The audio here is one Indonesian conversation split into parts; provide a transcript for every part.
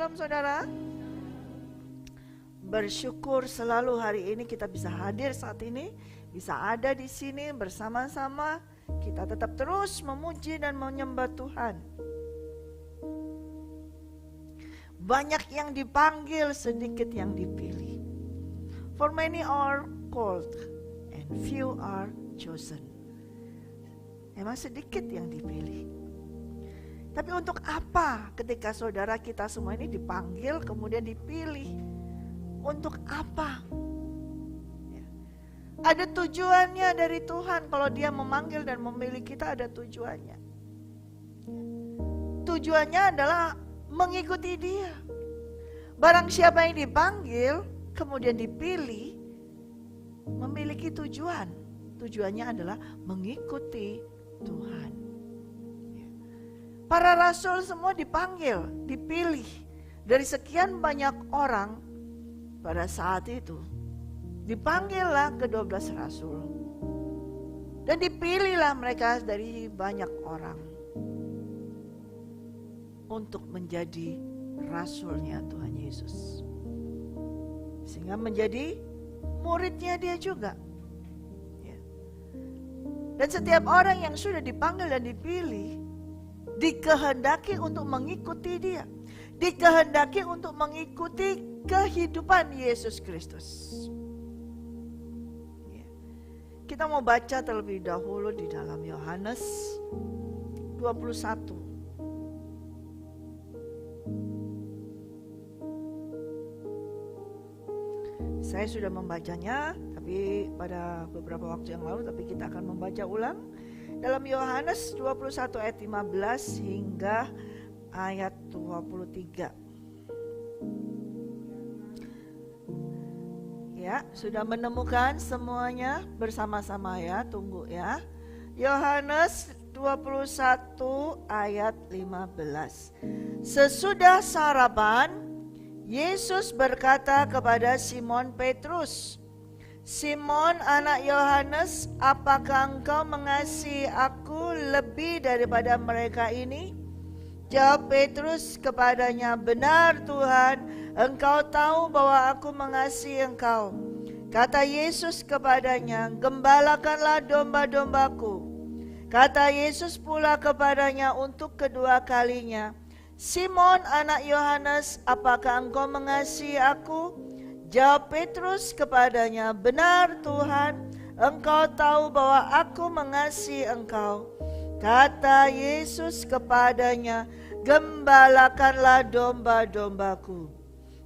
Shalom saudara. Bersyukur selalu hari ini kita bisa hadir saat ini, bisa ada di sini bersama-sama. Kita tetap terus memuji dan menyembah Tuhan. Banyak yang dipanggil, sedikit yang dipilih. For many are called and few are chosen. Emang sedikit yang dipilih. Tapi untuk apa ketika saudara kita semua ini dipanggil kemudian dipilih? Untuk apa? Ya. Ada tujuannya dari Tuhan. Kalau dia memanggil dan memilih kita, ada tujuannya. Tujuannya adalah mengikuti dia. Barang siapa yang dipanggil kemudian dipilih, memiliki tujuan. Tujuannya adalah mengikuti Tuhan. Para rasul semua dipanggil, dipilih dari sekian banyak orang pada saat itu. Dipanggillah ke-12 rasul. Dan dipilihlah mereka dari banyak orang untuk menjadi rasulnya Tuhan Yesus. Sehingga menjadi muridnya dia juga. Dan setiap orang yang sudah dipanggil dan dipilih, dikehendaki untuk mengikuti dia, dikehendaki untuk mengikuti kehidupan Yesus Kristus. Kita mau baca terlebih dahulu di dalam Yohanes 21. Saya sudah membacanya, tapi pada beberapa waktu yang lalu, tapi kita akan membaca ulang. Dalam Yohanes 21 ayat 15 hingga ayat 23. Ya, sudah menemukan semuanya bersama-sama ya, tunggu ya. Yohanes 21 ayat 15. Sesudah sarapan, Yesus berkata kepada Simon Petrus, Simon anak Yohanes, apakah engkau mengasihi aku lebih daripada mereka ini? Jawab Petrus kepadanya, benar Tuhan, engkau tahu bahwa aku mengasihi engkau. Kata Yesus kepadanya, gembalakanlah domba-dombaku. Kata Yesus pula kepadanya untuk kedua kalinya, Simon anak Yohanes, apakah engkau mengasihi aku? Jawab Petrus kepadanya, benar Tuhan, engkau tahu bahwa aku mengasihi engkau. Kata Yesus kepadanya, gembalakanlah domba-dombaku.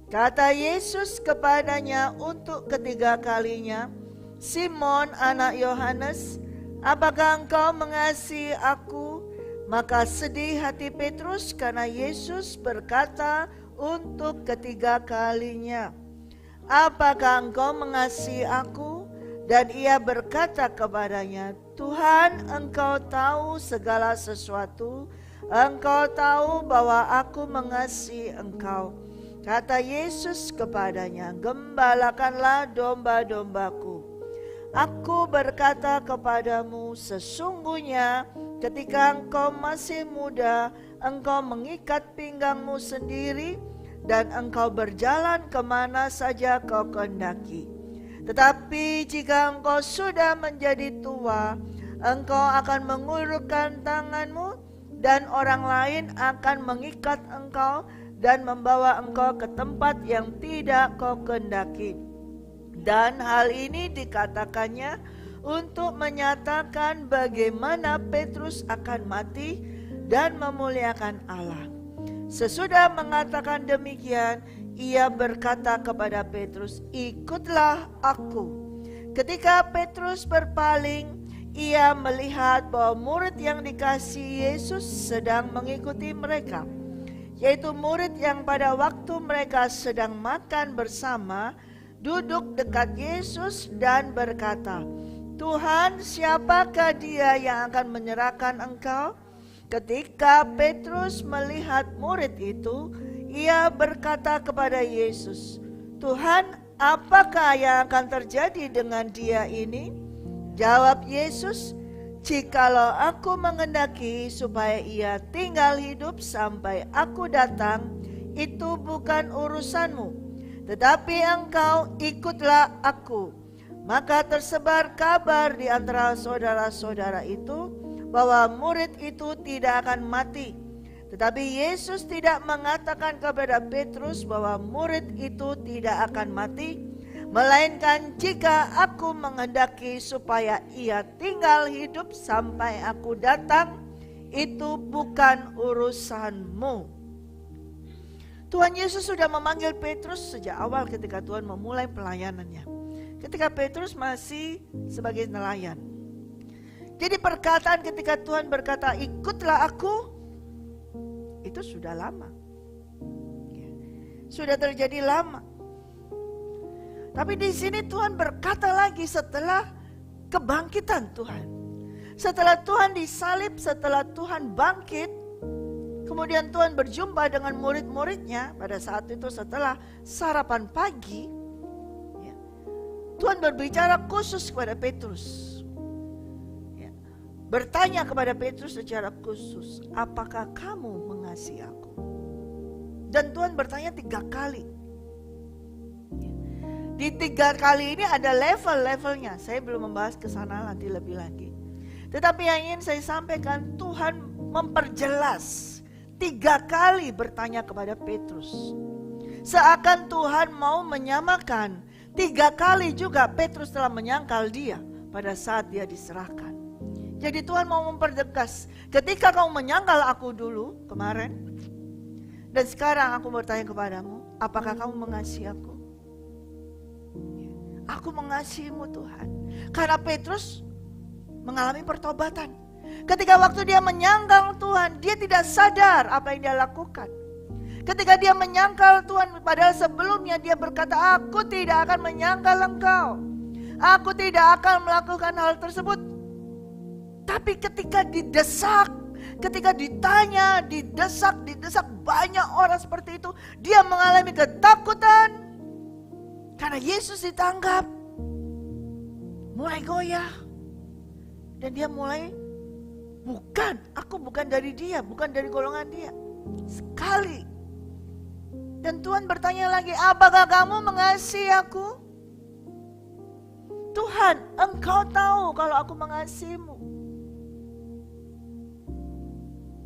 Kata Yesus kepadanya untuk ketiga kalinya, Simon anak Yohanes, apakah engkau mengasihi aku? Maka sedih hati Petrus karena Yesus berkata untuk ketiga kalinya, apakah engkau mengasihi aku? Dan ia berkata kepadanya, Tuhan, engkau tahu segala sesuatu, engkau tahu bahwa aku mengasihi engkau. Kata Yesus kepadanya, gembalakanlah domba-dombaku. Aku berkata kepadamu, sesungguhnya ketika engkau masih muda, engkau mengikat pinggangmu sendiri, dan engkau berjalan kemana saja kau kehendaki. Tetapi jika engkau sudah menjadi tua, engkau akan mengulurkan tanganmu, dan orang lain akan mengikat engkau dan membawa engkau ke tempat yang tidak kau kehendaki. Dan hal ini dikatakannya untuk menyatakan bagaimana Petrus akan mati dan memuliakan Allah. Sesudah mengatakan demikian, ia berkata kepada Petrus, ikutlah aku. Ketika Petrus berpaling, ia melihat bahwa murid yang dikasihi Yesus sedang mengikuti mereka, yaitu murid yang pada waktu mereka sedang makan bersama, duduk dekat Yesus dan berkata, Tuhan, siapakah dia yang akan menyerahkan engkau? Ketika Petrus melihat murid itu, ia berkata kepada Yesus, Tuhan, apakah yang akan terjadi dengan dia ini? Jawab Yesus, jikalau aku menghendaki supaya ia tinggal hidup sampai aku datang, itu bukan urusanmu, tetapi engkau ikutlah aku. Maka tersebar kabar di antara saudara-saudara itu bahwa murid itu tidak akan mati. Tetapi Yesus tidak mengatakan kepada Petrus bahwa murid itu tidak akan mati, melainkan jika aku menghendaki supaya ia tinggal hidup sampai aku datang, itu bukan urusanmu. Tuhan Yesus sudah memanggil Petrus sejak awal ketika Tuhan memulai pelayanannya. Ketika Petrus masih sebagai nelayan. Jadi perkataan ketika Tuhan berkata, ikutlah aku, itu sudah lama. Sudah terjadi lama. Tapi di sini Tuhan berkata lagi setelah kebangkitan Tuhan. Setelah Tuhan disalib, setelah Tuhan bangkit, kemudian Tuhan berjumpa dengan murid-muridnya pada saat itu setelah sarapan pagi. Tuhan berbicara khusus kepada Petrus. Bertanya kepada Petrus secara khusus, apakah kamu mengasihi aku? Dan Tuhan bertanya 3 kali. Di 3 kali ini ada level-levelnya. Saya belum membahas ke sana nanti lebih lagi. Tetapi yang ingin saya sampaikan, Tuhan memperjelas 3 kali bertanya kepada Petrus. Seakan Tuhan mau menyamakan 3 kali juga Petrus telah menyangkal dia pada saat dia diserahkan. Jadi Tuhan mau mempertegas, ketika kamu menyangkal aku dulu kemarin, dan sekarang aku bertanya kepadamu, apakah kamu mengasihi aku? Aku mengasihimu Tuhan. Karena Petrus mengalami pertobatan. Ketika waktu dia menyangkal Tuhan, dia tidak sadar apa yang dia lakukan. Ketika dia menyangkal Tuhan, padahal sebelumnya dia berkata, aku tidak akan menyangkal engkau. Aku tidak akan melakukan hal tersebut. Tapi ketika didesak, ketika ditanya, didesak banyak orang seperti itu, dia mengalami ketakutan. Karena Yesus ditanggap, mulai goyah. Dan dia mulai, aku bukan dari dia, bukan dari golongan dia. Sekali. Dan Tuhan bertanya lagi, apakah kamu mengasihi aku? Tuhan, engkau tahu kalau aku mengasihimu.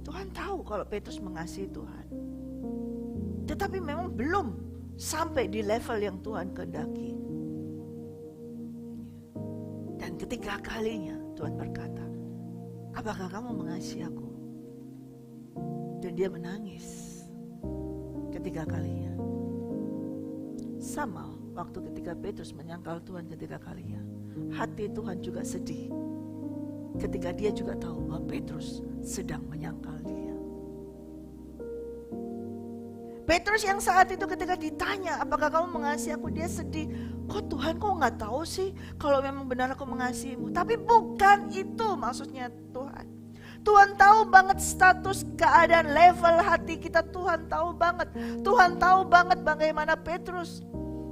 Tuhan tahu kalau Petrus mengasihi Tuhan. Tetapi memang belum sampai di level yang Tuhan kehendaki. Dan ketiga kalinya Tuhan berkata, apakah kamu mengasihi aku? Dan dia menangis ketiga kalinya. Sama waktu ketika Petrus menyangkal Tuhan ketiga kalinya, hati Tuhan juga sedih ketika dia juga tahu bahwa Petrus sedang menyangkal dia. Petrus yang saat itu ketika ditanya, apakah kamu mengasihi aku? Dia sedih. Kok Tuhan, kok gak tahu sih kalau memang benar aku mengasihimu? Tapi bukan itu maksudnya Tuhan. Tuhan tahu banget status, keadaan, level hati kita. Tuhan tahu banget. Tuhan tahu banget bagaimana Petrus.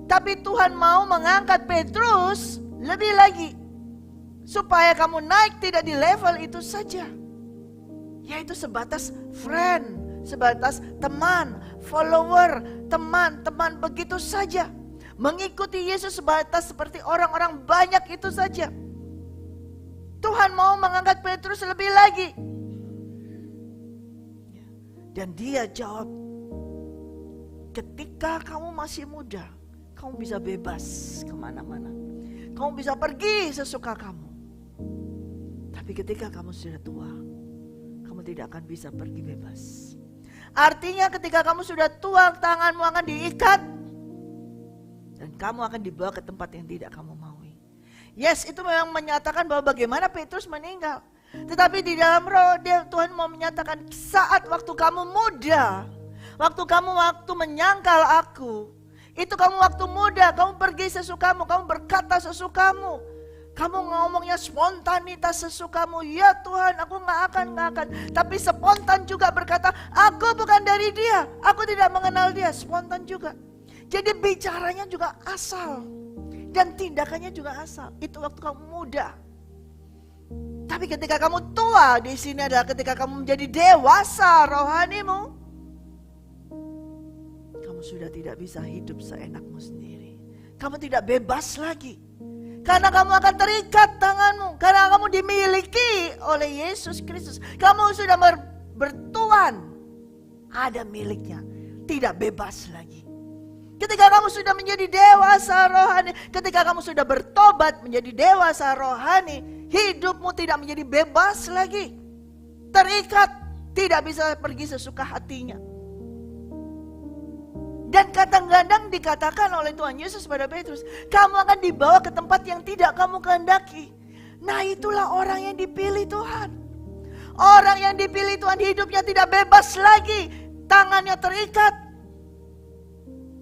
Tapi Tuhan mau mengangkat Petrus lebih lagi. Supaya kamu naik tidak di level itu saja. Yaitu sebatas friend, sebatas teman, follower, teman-teman begitu saja. Mengikuti Yesus sebatas seperti orang-orang banyak itu saja. Tuhan mau mengangkat Petrus lebih lagi. Dan dia jawab, ketika kamu masih muda, kamu bisa bebas kemana-mana. Kamu bisa pergi sesuka kamu. Tapi ketika kamu sudah tua, kamu tidak akan bisa pergi bebas. Artinya ketika kamu sudah tua, tanganmu akan diikat. Dan kamu akan dibawa ke tempat yang tidak kamu maui. Yes, itu memang menyatakan bahwa bagaimana Petrus meninggal. Tetapi di dalam roh, Tuhan mau menyatakan saat waktu kamu muda, waktu menyangkal aku, itu kamu waktu muda, kamu pergi sesukamu, kamu berkata sesukamu. Kamu ngomongnya spontanitas sesukamu. Ya Tuhan, aku gak akan. Tapi spontan juga berkata, aku bukan dari dia. Aku tidak mengenal dia. Spontan juga. Jadi bicaranya juga asal. Dan tindakannya juga asal. Itu waktu kamu muda. Tapi ketika kamu tua, di sini adalah ketika kamu menjadi dewasa rohanimu. sudah tidak bisa hidup seenakmu sendiri. Kamu tidak bebas lagi. Karena kamu akan terikat tanganmu. Karena kamu dimiliki oleh Yesus Kristus. Kamu sudah bertuan. Ada miliknya. Tidak bebas lagi. Ketika kamu sudah menjadi dewasa rohani. Ketika kamu sudah bertobat menjadi dewasa rohani. Hidupmu tidak menjadi bebas lagi. Terikat. Tidak bisa pergi sesuka hatinya. Dan kadang-kadang dikatakan oleh Tuhan Yesus pada Petrus, kamu akan dibawa ke tempat yang tidak kamu kehendaki. Nah, itulah orang yang dipilih Tuhan. Orang yang dipilih Tuhan hidupnya tidak bebas lagi. Tangannya terikat.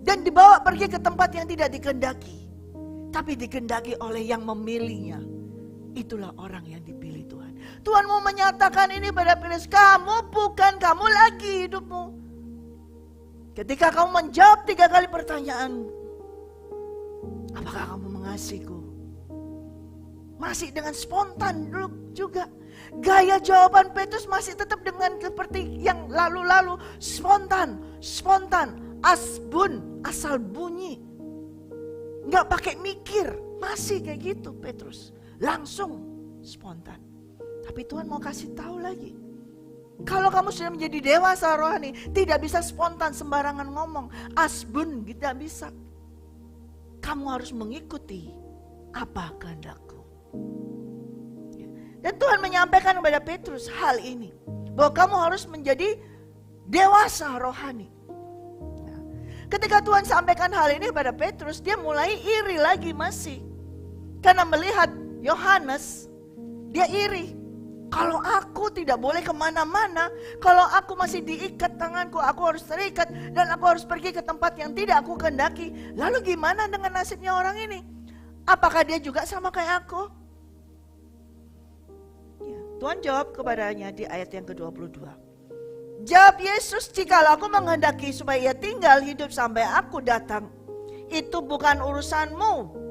Dan dibawa pergi ke tempat yang tidak dikehendaki. Tapi dikehendaki oleh yang memilihnya. Itulah orang yang dipilih Tuhan. Tuhan mau menyatakan ini pada Petrus, kamu bukan kamu lagi hidupmu. Ketika kamu menjawab 3 kali pertanyaanmu, apakah kamu mengasihiku? Masih dengan spontan juga. Gaya jawaban Petrus masih tetap dengan seperti yang lalu-lalu. Spontan, asbun, asal bunyi. Gak pakai mikir, masih kayak gitu Petrus. Langsung spontan. Tapi Tuhan mau kasih tahu lagi. Kalau kamu sudah menjadi dewasa rohani, tidak bisa spontan sembarangan ngomong. Asbun tidak bisa. Kamu harus mengikuti apa kehendakku. Dan Tuhan menyampaikan kepada Petrus hal ini. Bahwa kamu harus menjadi dewasa rohani. Ketika Tuhan sampaikan hal ini kepada Petrus, dia mulai iri lagi masih. Karena melihat Yohanes, dia iri. Kalau aku tidak boleh kemana-mana, kalau aku masih diikat tanganku, aku harus terikat dan aku harus pergi ke tempat yang tidak aku kehendaki. Lalu gimana dengan nasibnya orang ini? Apakah dia juga sama kayak aku? Ya, Tuhan jawab kepadanya di ayat yang ke-22. Jawab Yesus, jikalau aku menghendaki supaya ia tinggal hidup sampai aku datang, itu bukan urusanmu.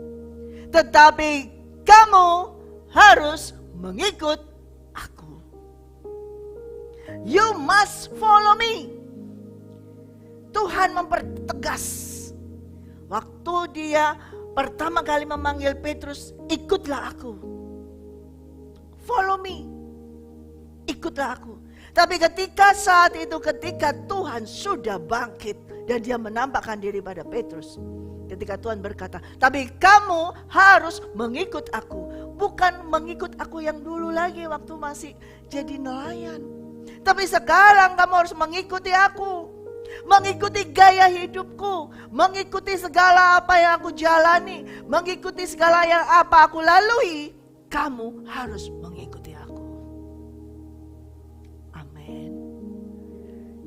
Tetapi kamu harus mengikut aku. You must follow me. Tuhan mempertegas. Waktu dia pertama kali memanggil Petrus, ikutlah aku. Follow me. Ikutlah aku. Tapi ketika saat itu, ketika Tuhan sudah bangkit dan dia menampakkan diri pada Petrus. Ketika Tuhan berkata, tapi kamu harus mengikut aku. Bukan mengikut aku yang dulu lagi waktu masih jadi nelayan. Tapi sekarang kamu harus mengikuti aku. Mengikuti gaya hidupku. Mengikuti segala apa yang aku jalani. Mengikuti segala yang apa aku lalui. Kamu harus mengikuti aku. Amin.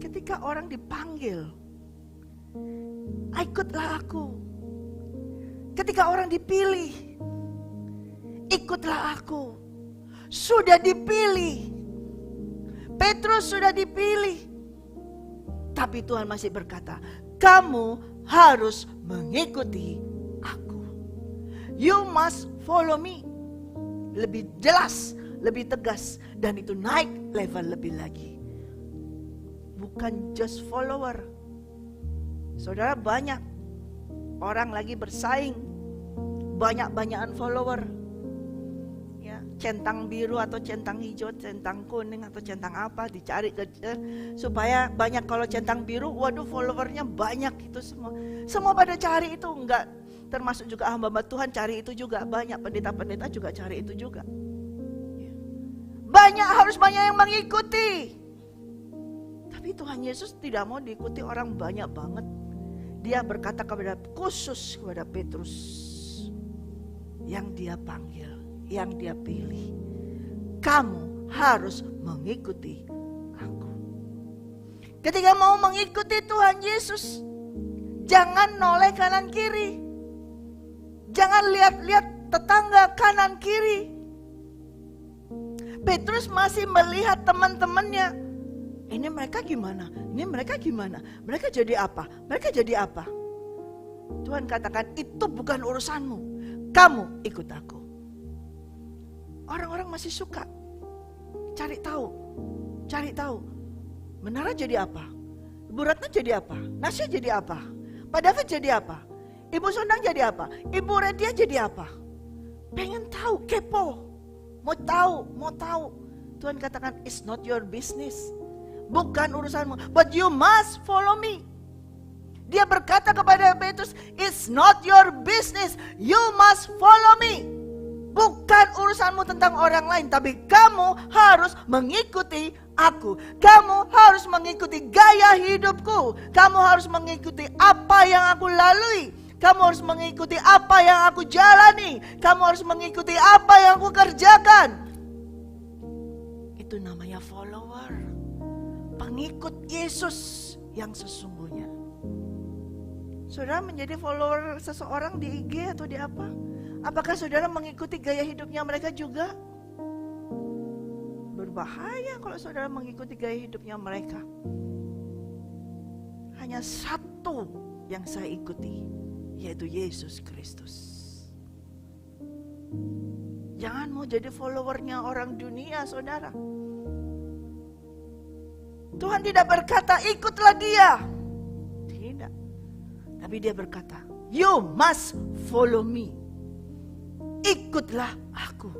Ketika orang dipanggil, ikutlah aku. Ketika orang dipilih, ikutlah aku. Sudah dipilih. Petrus sudah dipilih. Tapi Tuhan masih berkata, kamu harus mengikuti aku. You must follow me. Lebih jelas, lebih tegas. Dan itu naik level lebih lagi. Bukan just follower. Saudara, banyak orang lagi bersaing. Banyak-banyakan follower. Ya, centang biru atau centang hijau, centang kuning atau centang apa dicari supaya banyak. Kalau centang biru, waduh followernya banyak itu semua. Semua pada cari itu, enggak termasuk juga hamba-hamba Tuhan cari itu juga banyak, pendeta-pendeta juga cari itu juga. Banyak, harus banyak yang mengikuti. Tapi Tuhan Yesus tidak mau diikuti orang banyak banget. Dia berkata khusus kepada Petrus yang dia panggil, yang dia pilih. Kamu harus mengikuti aku. Ketika mau mengikuti Tuhan Yesus, jangan noleh kanan kiri. Jangan lihat-lihat tetangga kanan kiri. Petrus masih melihat teman-temannya. Ini mereka gimana? Ini mereka gimana? Mereka jadi apa? Mereka jadi apa? Tuhan katakan, itu bukan urusanmu. Kamu ikut aku. Orang-orang masih suka cari tahu. Menara jadi apa? Bu Ratna jadi apa? Nasya jadi apa? Pak David jadi apa? Ibu Sondang jadi apa? Ibu Redia jadi apa? Pengen tahu, kepo. Mau tahu. Tuhan katakan, it's not your business. Bukan urusanmu, but you must follow me. Dia berkata kepada Petrus, it's not your business, you must follow me. Bukan urusanmu tentang orang lain, tapi kamu harus mengikuti aku. Kamu harus mengikuti gaya hidupku. Kamu harus mengikuti apa yang aku lalui. Kamu harus mengikuti apa yang aku jalani. Kamu harus mengikuti apa yang aku kerjakan. Itu namanya follower. Pengikut Yesus yang sesungguhnya. Saudara menjadi follower seseorang di IG atau di apa? Apakah saudara mengikuti gaya hidupnya mereka juga? Berbahaya kalau saudara mengikuti gaya hidupnya mereka. Hanya satu yang saya ikuti, yaitu Yesus Kristus. Jangan mau jadi followernya orang dunia, saudara. Tuhan tidak berkata ikutlah dia. Tidak. Tapi dia berkata, you must follow me. Ikutlah aku.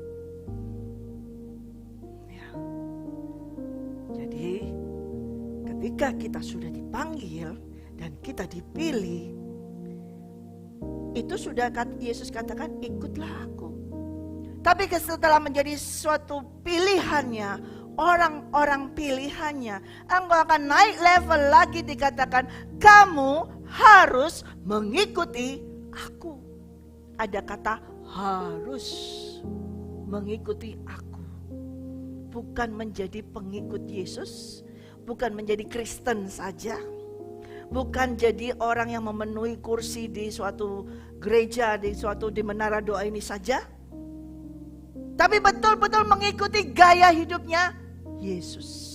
Ya. Jadi ketika kita sudah dipanggil dan kita dipilih, itu sudah Yesus katakan ikutlah aku. Tapi setelah menjadi suatu pilihannya, orang-orang pilihannya, engkau akan naik level lagi, dikatakan kamu harus mengikuti aku. Ada kata harus mengikuti aku. Bukan menjadi pengikut Yesus, bukan menjadi Kristen saja, bukan jadi orang yang memenuhi kursi di suatu gereja, di menara doa ini saja, tapi betul-betul mengikuti gaya hidupnya Yesus.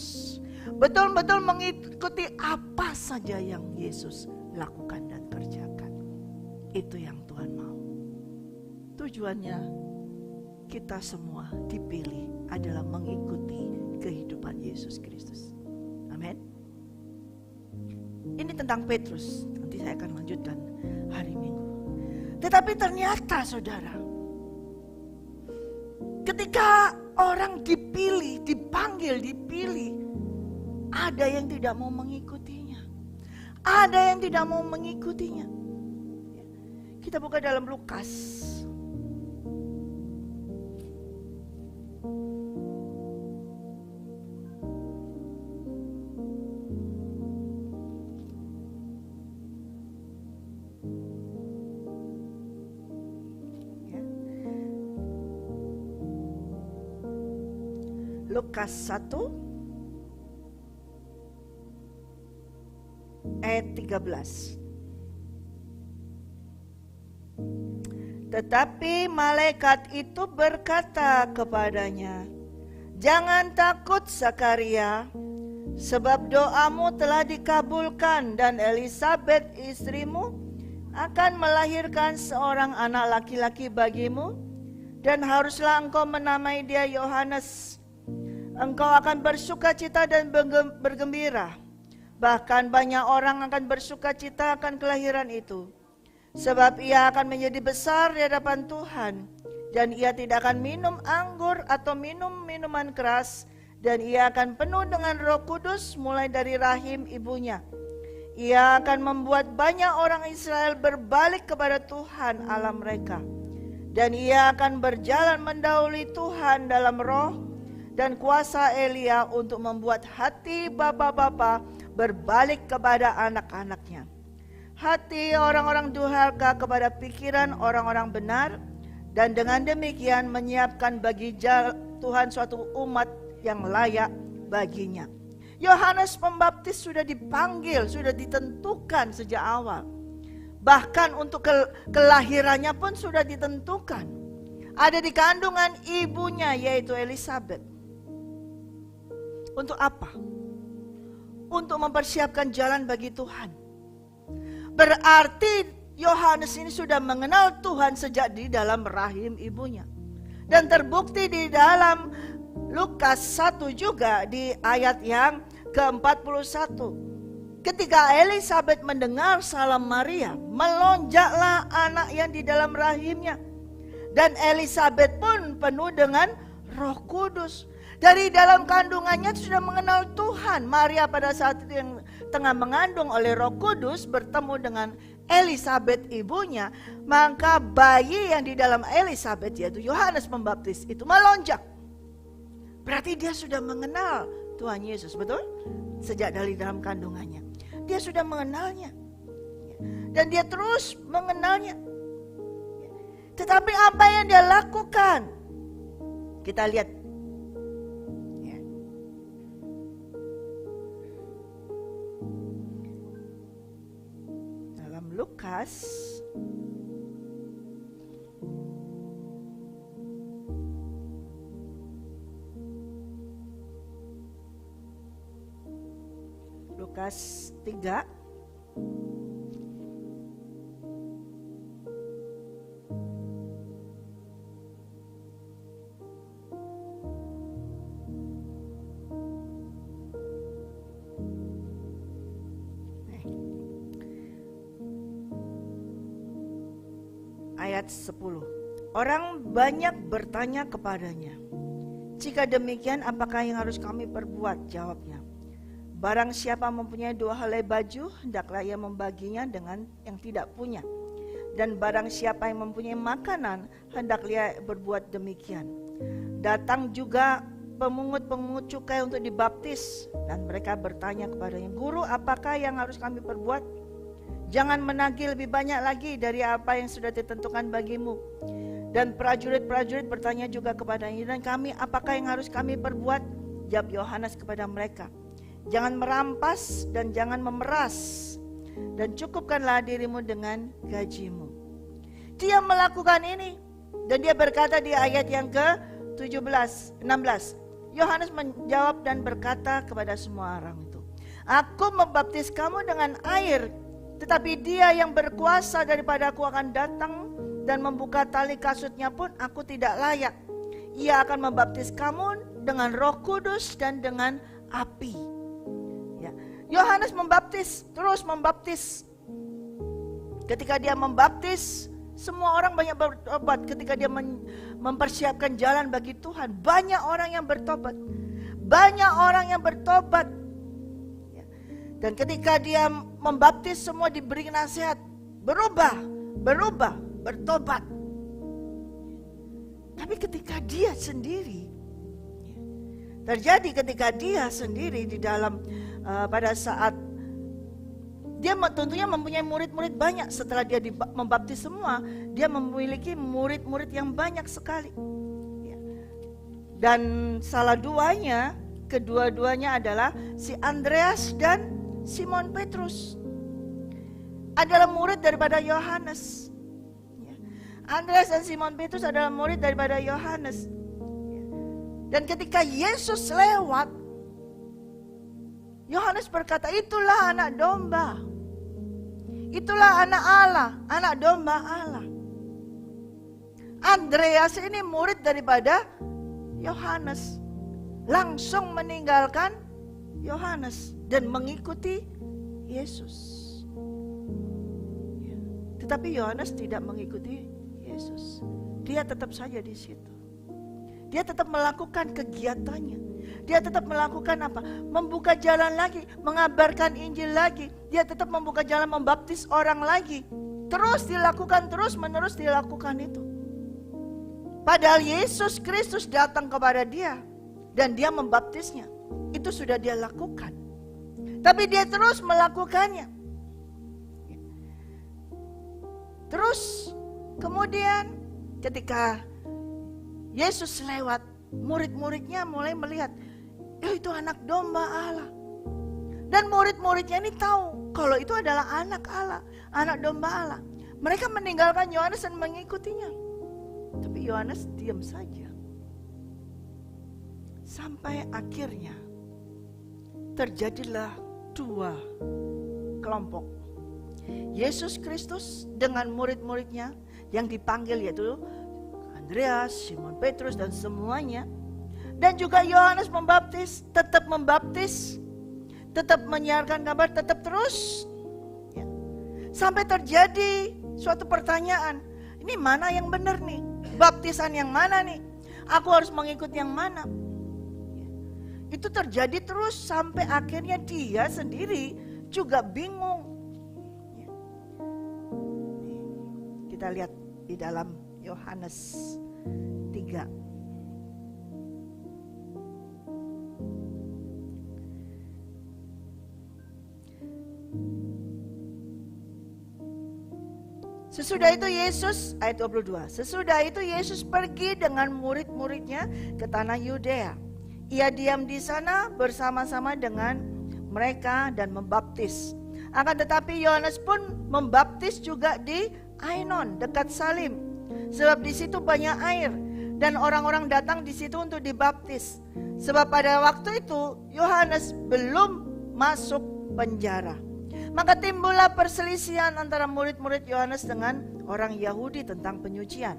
Betul-betul mengikuti apa saja yang Yesus lakukan dan kerjakan. Itu yang Tuhan mau. Tujuannya kita semua dipilih adalah mengikuti kehidupan Yesus Kristus. Amin. Ini tentang Petrus. Nanti saya akan lanjutkan hari Minggu. Tetapi ternyata saudara, ketika orang dipilih, dipanggil, dipilih, ada yang tidak mau mengikutinya. Ada yang tidak mau mengikutinya. Kita buka dalam Lukas. Lukas 1 ayat 13. Tetapi malaikat itu berkata kepadanya, jangan takut Zakaria, sebab doamu telah dikabulkan dan Elisabet istrimu akan melahirkan seorang anak laki-laki bagimu, dan haruslah engkau menamai dia Yohanes. Engkau akan bersukacita dan bergembira. Bahkan banyak orang akan bersukacita akan kelahiran itu. Sebab ia akan menjadi besar di hadapan Tuhan. Dan ia tidak akan minum anggur atau minum minuman keras. Dan ia akan penuh dengan Roh Kudus mulai dari rahim ibunya. Ia akan membuat banyak orang Israel berbalik kepada Tuhan Allah mereka. Dan ia akan berjalan mendahului Tuhan dalam roh dan kuasa Elia untuk membuat hati bapa-bapa berbalik kepada anak-anaknya. Hati orang-orang durhaka kepada pikiran orang-orang benar, dan dengan demikian menyiapkan bagi Tuhan suatu umat yang layak baginya. Yohanes Pembaptis sudah dipanggil, sudah ditentukan sejak awal. Bahkan untuk kelahirannya pun sudah ditentukan. Ada di kandungan ibunya, yaitu Elisabet. Untuk apa? Untuk mempersiapkan jalan bagi Tuhan. Berarti Yohanes ini sudah mengenal Tuhan sejak di dalam rahim ibunya. Dan terbukti di dalam Lukas 1 juga di ayat yang ke-41. Ketika Elisabet mendengar salam Maria, melonjaklah anak yang di dalam rahimnya. Dan Elisabet pun penuh dengan Roh Kudus. Dari dalam kandungannya sudah mengenal Tuhan. Maria pada saat itu yang tengah mengandung oleh Roh Kudus bertemu dengan Elisabet ibunya. Maka bayi yang di dalam Elisabet, yaitu Yohanes Pembaptis, itu melonjak. Berarti dia sudah mengenal Tuhan Yesus, betul? Sejak dari dalam kandungannya. Dia sudah mengenalnya. Dan dia terus mengenalnya. Tetapi apa yang dia lakukan? Kita lihat. Dalam Lukas Lukas 3 ayat 10. Orang banyak bertanya kepadanya, "Jika demikian, apakah yang harus kami perbuat?" Jawabnya, "Barang siapa mempunyai 2 helai baju, hendaklah ia membaginya dengan yang tidak punya. Dan barang siapa yang mempunyai makanan, hendaklah ia berbuat demikian. Datang juga pemungut-pemungut cukai untuk dibaptis, dan mereka bertanya kepadanya, 'Guru, apakah yang harus kami perbuat?' 'Jangan menagih lebih banyak lagi dari apa yang sudah ditentukan bagimu.' Dan prajurit-prajurit bertanya juga kepadanya, 'Dan kami, apakah yang harus kami perbuat?' Jawab Yohanes kepada mereka, 'Jangan merampas dan jangan memeras, dan cukupkanlah dirimu dengan gajimu.' Dia melakukan ini, dan dia berkata di ayat yang ke-16. Yohanes menjawab dan berkata kepada semua orang itu, 'Aku membaptis kamu dengan air, tetapi dia yang berkuasa daripada aku akan datang, dan membuka tali kasutnya pun aku tidak layak. Ia akan membaptis kamu dengan Roh Kudus dan dengan api.'" Yohanes membaptis, terus membaptis. Ketika dia membaptis, semua orang banyak bertobat. Ketika dia mempersiapkan jalan bagi Tuhan, banyak orang yang bertobat. Banyak orang yang bertobat. Dan ketika dia membaptis, semua diberi nasihat, berubah, bertobat. Tapi ketika dia sendiri, terjadi ketika dia sendiri di dalam pada saat dia tentunya mempunyai murid-murid banyak. Setelah dia membaptis semua, dia memiliki murid-murid yang banyak sekali. Dan salah duanya, kedua-duanya adalah si Andreas dan Simon Petrus. Adalah murid daripada Yohanes. Andreas dan Simon Petrus adalah murid daripada Yohanes. Dan ketika Yesus lewat, Yohanes berkata, "Itulah anak domba. Itulah anak Allah, anak domba Allah." Andreas ini murid daripada Yohanes, langsung meninggalkan Yohanes dan mengikuti Yesus. Tetapi Yohanes tidak mengikuti Yesus. Dia tetap saja di situ. Dia tetap melakukan kegiatannya. Dia tetap melakukan apa? Membuka jalan lagi, mengabarkan Injil lagi. Dia tetap membuka jalan, membaptis orang lagi. Terus dilakukan, terus menerus dilakukan itu. Padahal Yesus Kristus datang kepada dia dan dia membaptisnya. Itu sudah dia lakukan. Tapi dia terus melakukannya. Terus kemudian ketika Yesus lewat, murid-muridnya mulai melihat, itu anak domba Allah. Dan murid-muridnya ini tahu kalau itu adalah anak Allah, anak domba Allah. Mereka meninggalkan Yohanes dan mengikutinya. Tapi Yohanes diam saja. Sampai akhirnya terjadilah 2 kelompok. Yesus Kristus dengan murid-muridnya yang dipanggil, yaitu Andreas, Simon Petrus dan semuanya. Dan juga Yohanes Pembaptis tetap membaptis. tetap menyiarkan kabar, tetap terus. Ya. Sampai terjadi suatu pertanyaan, ini mana yang benar nih? Baptisan yang mana nih? Aku harus mengikut yang mana? Ya. Itu terjadi terus sampai akhirnya dia sendiri juga bingung. Ya. Kita lihat di dalam Yohanes 3. Sesudah itu Yesus, ayat 22. Sesudah itu Yesus pergi dengan murid-muridnya ke tanah Yudea. Ia diam di sana bersama-sama dengan mereka dan membaptis. Akan tetapi Yohanes pun membaptis juga di Ainon dekat Salim. Sebab di situ banyak air dan orang-orang datang di situ untuk dibaptis. Sebab pada waktu itu Yohanes belum masuk penjara. Maka timbullah perselisihan antara murid-murid Yohanes dengan orang Yahudi tentang penyucian.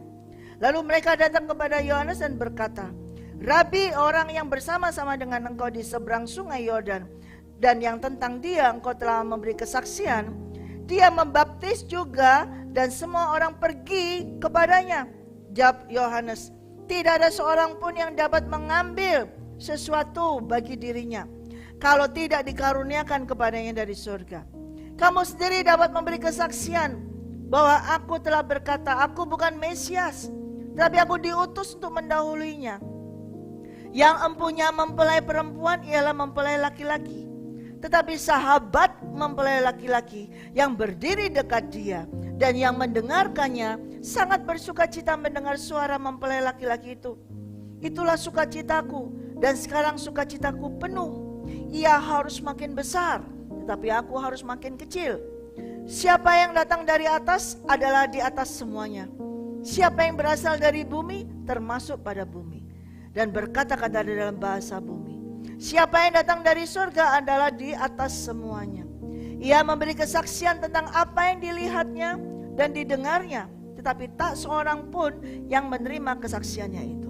Lalu mereka datang kepada Yohanes dan berkata, Rabi, orang yang bersama-sama dengan engkau di seberang sungai Yordan, dan yang tentang dia engkau telah memberi kesaksian, dia membaptis juga dan semua orang pergi kepadanya. Jawab Yohanes, tidak ada seorang pun yang dapat mengambil sesuatu bagi dirinya kalau tidak dikaruniakan kepadanya dari surga. Kamu sendiri dapat memberi kesaksian bahwa aku telah berkata, aku bukan Mesias, tapi aku diutus untuk mendahuluinya. Yang empunya mempelai perempuan ialah mempelai laki-laki, tetapi sahabat mempelai laki-laki yang berdiri dekat dia dan yang mendengarkannya sangat bersukacita mendengar suara mempelai laki-laki itu. Itulah sukacitaku, dan sekarang sukacitaku penuh. Ia harus makin besar, tetapi aku harus makin kecil. Siapa yang datang dari atas adalah di atas semuanya. Siapa yang berasal dari bumi termasuk pada bumi dan berkata-kata di dalam bahasa bumi. Siapa yang datang dari surga adalah di atas semuanya. Ia memberi kesaksian tentang apa yang dilihatnya dan didengarnya, tetapi tak seorang pun yang menerima kesaksiannya itu.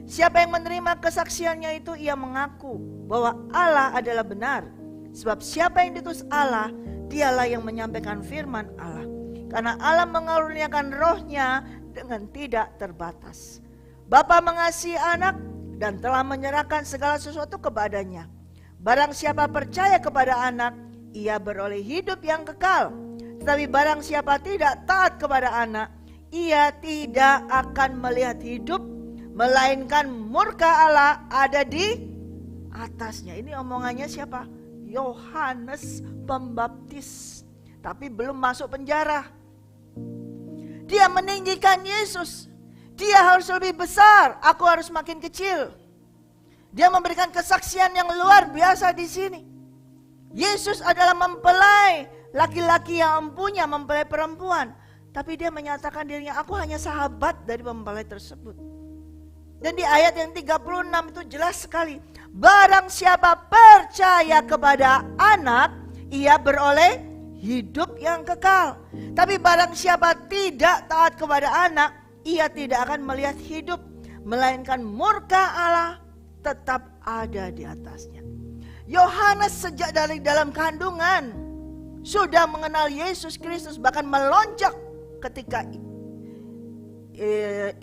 Siapa yang menerima kesaksiannya itu, ia mengaku bahwa Allah adalah benar. Sebab siapa yang diutus Allah, dialah yang menyampaikan firman Allah. Karena Allah mengaruniakan rohnya dengan tidak terbatas. Bapa mengasihi anak dan telah menyerahkan segala sesuatu kepadanya. Barang siapa percaya kepada anak, ia beroleh hidup yang kekal. Tetapi barang siapa tidak taat kepada anak, ia tidak akan melihat hidup, melainkan murka Allah ada di atasnya. Ini omongannya siapa? Yohanes Pembaptis. Tapi belum masuk penjara. Dia meninggikan Yesus. Dia harus lebih besar, aku harus makin kecil. Dia memberikan kesaksian yang luar biasa di sini. Yesus adalah mempelai laki-laki yang empunya mempelai perempuan. Tapi dia menyatakan dirinya, aku hanya sahabat dari mempelai tersebut. Dan di ayat yang 36 itu jelas sekali. Barang siapa percaya kepada anak, ia beroleh hidup yang kekal. Tapi barang siapa tidak taat kepada anak, ia tidak akan melihat hidup, melainkan murka Allah tetap ada di atasnya. Yohanes sejak dari dalam kandungan sudah mengenal Yesus Kristus, bahkan melonjak ketika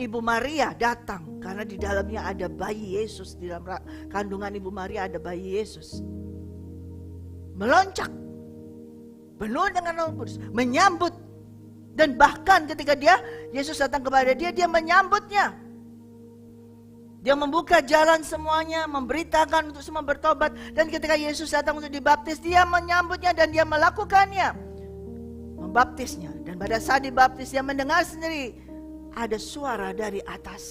Ibu Maria datang, karena di dalamnya ada bayi Yesus. Di dalam kandungan Ibu Maria ada bayi Yesus. Melonjak penuh dengan Roh Kudus, menyambut. Dan bahkan ketika Yesus datang kepada dia menyambutnya. Dia membuka jalan semuanya, memberitakan untuk semua bertobat. Dan ketika Yesus datang untuk dibaptis, dia menyambutnya dan dia melakukannya, membaptisnya. Dan pada saat dibaptis, dia mendengar sendiri ada suara dari atas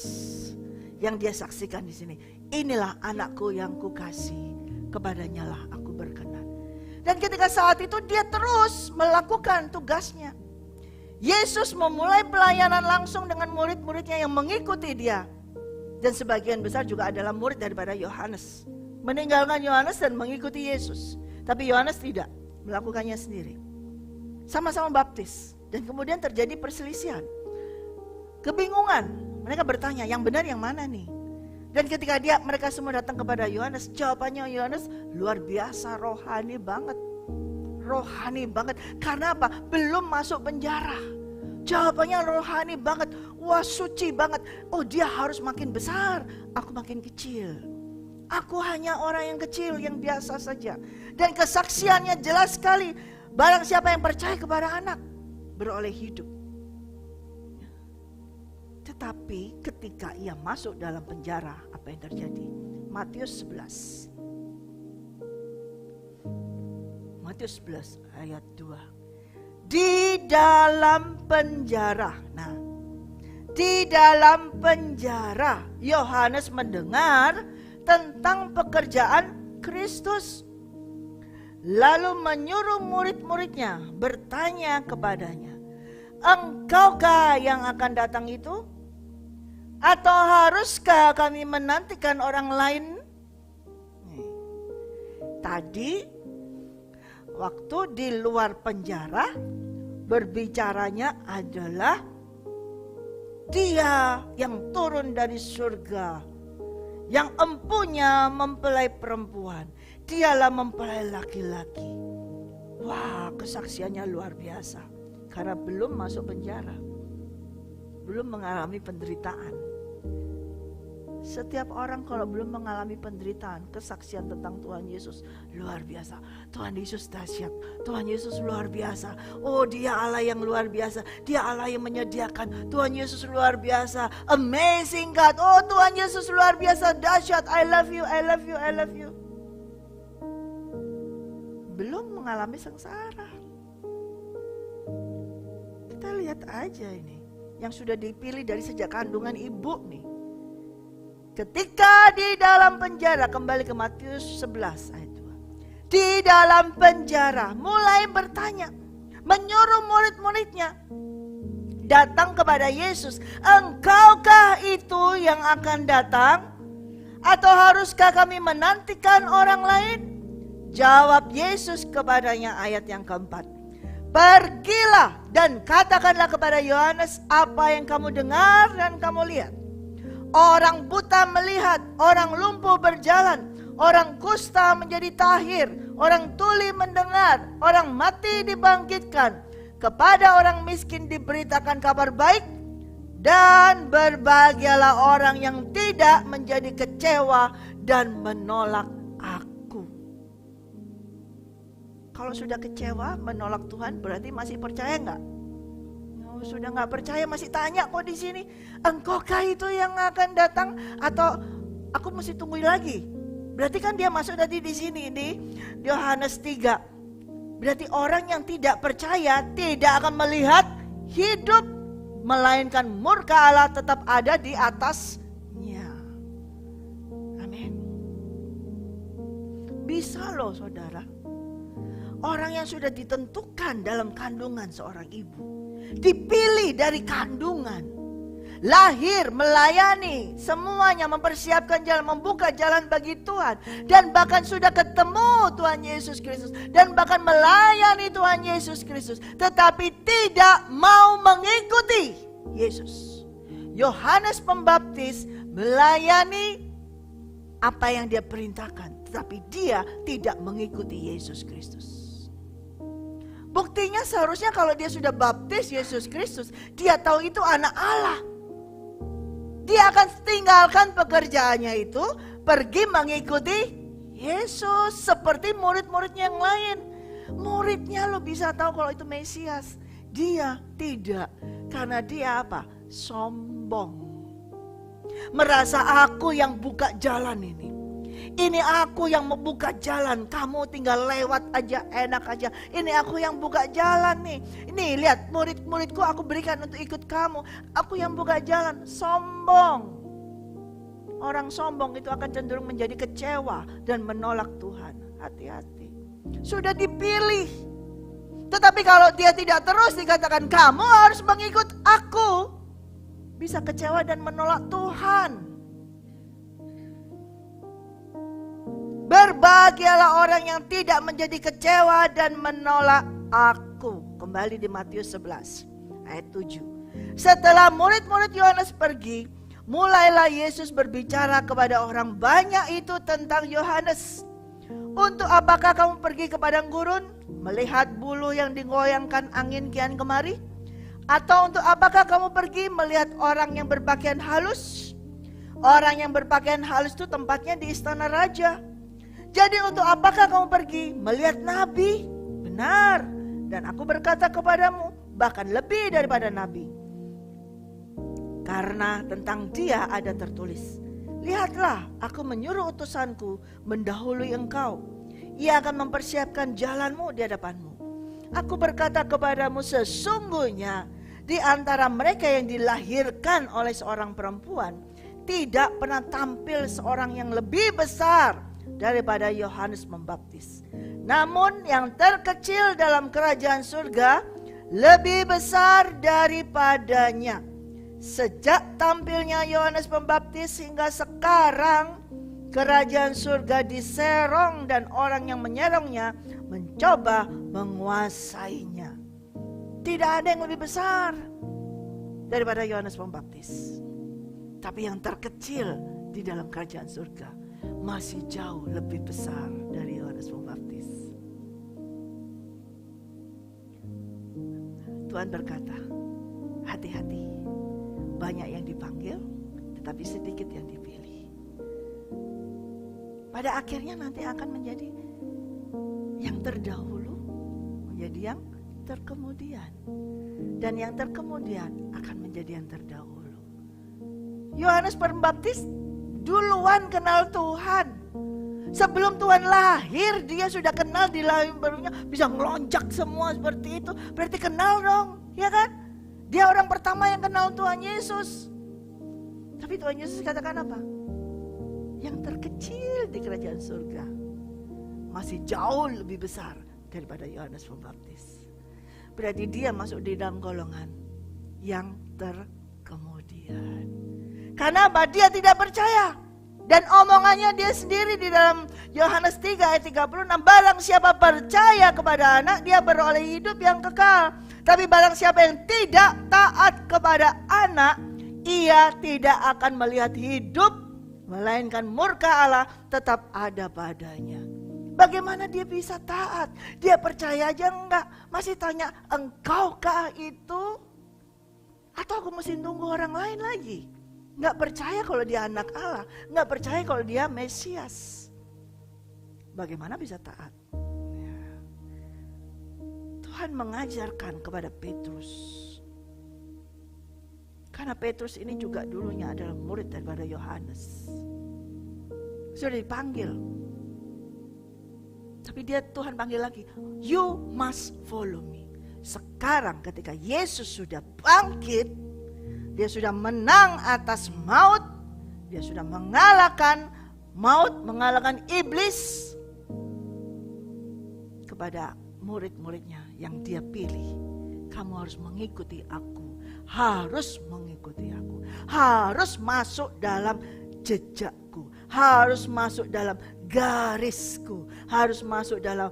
yang dia saksikan di sini. Inilah anakku yang kukasihi, kepadanya lah aku berkenan. Dan ketika saat itu dia terus melakukan tugasnya. Yesus memulai pelayanan langsung dengan murid-muridnya yang mengikuti dia. Dan sebagian besar juga adalah murid daripada Yohanes. Meninggalkan Yohanes dan mengikuti Yesus. Tapi Yohanes tidak, melakukannya sendiri. Sama-sama baptis. Dan kemudian terjadi perselisihan. Kebingungan. Mereka bertanya, yang benar yang mana nih? Dan ketika mereka semua datang kepada Yohanes, jawabannya Yohanes luar biasa, rohani banget. Rohani banget. Karena apa? Belum masuk penjara. Jawabannya rohani banget. Wah, suci banget. Oh, dia harus makin besar, aku makin kecil. Aku hanya orang yang kecil, yang biasa saja. Dan kesaksiannya jelas sekali. Barang siapa yang percaya kepada anak, beroleh hidup. Tetapi ketika ia masuk dalam penjara, apa yang terjadi? Matius 11. Matius 11 ayat 2. Di dalam penjara. Nah, di dalam penjara Yohanes mendengar tentang pekerjaan Kristus. Lalu menyuruh murid-muridnya bertanya kepadanya, engkaukah yang akan datang itu? Atau haruskah kami menantikan orang lain? Tadi waktu di luar penjara berbicaranya adalah Dia yang turun dari surga, yang empunya mempelai perempuan, Dialah mempelai laki-laki. Wah, kesaksiannya luar biasa. Karena belum masuk penjara, belum mengalami penderitaan. Setiap orang kalau belum mengalami penderitaan, kesaksian tentang Tuhan Yesus luar biasa. Tuhan Yesus dahsyat, Tuhan Yesus luar biasa. Oh, Dia Allah yang luar biasa, Dia Allah yang menyediakan. Tuhan Yesus luar biasa, amazing God. Oh, Tuhan Yesus luar biasa, dahsyat. I love you, I love you, I love you. Belum mengalami sengsara. Kita lihat aja ini, yang sudah dipilih dari sejak kandungan ibu nih. Ketika di dalam penjara, kembali ke Matius 11 ayat 2. Di dalam penjara mulai bertanya, menyuruh murid-muridnya datang kepada Yesus. Engkaukah itu yang akan datang? Atau haruskah kami menantikan orang lain? Jawab Yesus kepadanya, ayat yang keempat. Pergilah dan katakanlah kepada Yohanes apa yang kamu dengar dan kamu lihat. Orang buta melihat, orang lumpuh berjalan, orang kusta menjadi tahir, orang tuli mendengar, orang mati dibangkitkan. Kepada orang miskin diberitakan kabar baik, dan berbahagialah orang yang tidak menjadi kecewa dan menolak aku. Kalau sudah kecewa, menolak Tuhan, berarti masih percaya enggak? Sudah nggak percaya, masih tanya kok di sini, engkaukah itu yang akan datang atau aku mesti tunggu lagi? Berarti kan dia masuk tadi di sini di Yohanes 3. Berarti orang yang tidak percaya tidak akan melihat hidup, melainkan murka Allah tetap ada di atasnya. Amin. Bisa loh saudara. Orang yang sudah ditentukan dalam kandungan seorang ibu, dipilih dari kandungan, lahir, melayani, semuanya mempersiapkan jalan, membuka jalan bagi Tuhan, dan bahkan sudah ketemu Tuhan Yesus Kristus, dan bahkan melayani Tuhan Yesus Kristus, tetapi tidak mau mengikuti Yesus. Yohanes Pembaptis melayani apa yang dia perintahkan, tetapi dia tidak mengikuti Yesus Kristus. Buktinya seharusnya kalau dia sudah baptis Yesus Kristus, dia tahu itu anak Allah. Dia akan tinggalkan pekerjaannya itu, pergi mengikuti Yesus seperti murid-muridnya yang lain. Muridnya lo bisa tahu kalau itu Mesias. Dia tidak, karena dia apa? Sombong. Merasa aku yang buka jalan ini. Ini aku yang membuka jalan, kamu tinggal lewat aja, enak aja. Ini aku yang buka jalan nih. Ini lihat murid-muridku aku berikan untuk ikut kamu. Aku yang buka jalan. Sombong. Orang sombong itu akan cenderung menjadi kecewa dan menolak Tuhan. Hati-hati. Sudah dipilih. Tetapi kalau dia tidak terus dikatakan kamu harus mengikut aku, bisa kecewa dan menolak Tuhan. Berbahagialah orang yang tidak menjadi kecewa dan menolak aku. Kembali di Matius 11 ayat 7. Setelah murid-murid Yohanes pergi, mulailah Yesus berbicara kepada orang banyak itu tentang Yohanes. Untuk apakah kamu pergi ke padang gurun, melihat bulu yang digoyangkan angin kian kemari? Atau untuk apakah kamu pergi melihat orang yang berpakaian halus? Orang yang berpakaian halus itu tempatnya di istana raja. Jadi untuk apakah kamu pergi melihat nabi? Benar, dan aku berkata kepadamu, bahkan lebih daripada nabi. Karena tentang dia ada tertulis, lihatlah, aku menyuruh utusanku mendahului engkau. Ia akan mempersiapkan jalanmu di hadapanmu. Aku berkata kepadamu, sesungguhnya di antara mereka yang dilahirkan oleh seorang perempuan, tidak pernah tampil seorang yang lebih besar daripada Yohanes Pembaptis. Namun yang terkecil dalam kerajaan surga lebih besar daripadanya. Sejak tampilnya Yohanes Pembaptis hingga sekarang, kerajaan surga diserong dan orang yang menyerongnya mencoba menguasainya. Tidak ada yang lebih besar daripada Yohanes Pembaptis. Tapi yang terkecil di dalam kerajaan surga masih jauh lebih besar dari Yohanes Pembaptis. Tuhan berkata, hati-hati. Banyak yang dipanggil, tetapi sedikit yang dipilih. Pada akhirnya nanti akan menjadi yang terdahulu, menjadi yang terkemudian. Dan yang terkemudian akan menjadi yang terdahulu. Yohanes Pembaptis duluan kenal Tuhan. Sebelum Tuhan lahir, dia sudah kenal di lahir barunya, bisa melonjak semua seperti itu. Berarti kenal dong, ya kan? Dia orang pertama yang kenal Tuhan Yesus. Tapi Tuhan Yesus katakan apa? Yang terkecil di kerajaan surga masih jauh lebih besar daripada Yohanes Pembaptis. Berarti dia masuk di dalam golongan yang terkemudian. Karena apa? Dia tidak percaya. Dan omongannya dia sendiri di dalam Yohanes 3 ayat 36. Barang siapa percaya kepada anak, dia beroleh hidup yang kekal. Tapi barang siapa yang tidak taat kepada anak, ia tidak akan melihat hidup, melainkan murka Allah tetap ada padanya. Bagaimana dia bisa taat? Dia percaya aja enggak? Masih tanya, engkaukah itu? Atau aku mesti tunggu orang lain lagi? Enggak percaya kalau dia anak Allah, enggak percaya kalau dia Mesias. Bagaimana bisa taat? Tuhan mengajarkan kepada Petrus. Karena Petrus ini juga dulunya adalah murid daripada Yohanes. Sudah dipanggil. Tapi Tuhan panggil lagi. You must follow me. Sekarang ketika Yesus sudah bangkit, dia sudah menang atas maut, dia sudah mengalahkan maut, mengalahkan iblis. Kepada murid-muridnya yang dia pilih, kamu harus mengikuti aku, harus mengikuti aku, harus masuk dalam jejakku, harus masuk dalam garisku, harus masuk dalam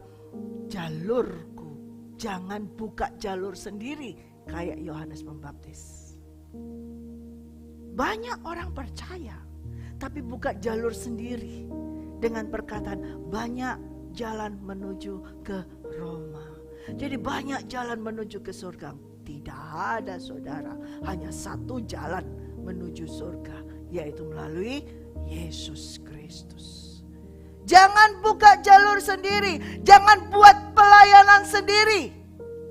jalurku. Jangan buka jalur sendiri kayak Yohanes Pembaptis. Banyak orang percaya, tapi buka jalur sendiri dengan perkataan banyak jalan menuju ke Roma. Jadi banyak jalan menuju ke surga. Tidak ada saudara, hanya satu jalan menuju surga, yaitu melalui Yesus Kristus. Jangan buka jalur sendiri, jangan buat pelayanan sendiri.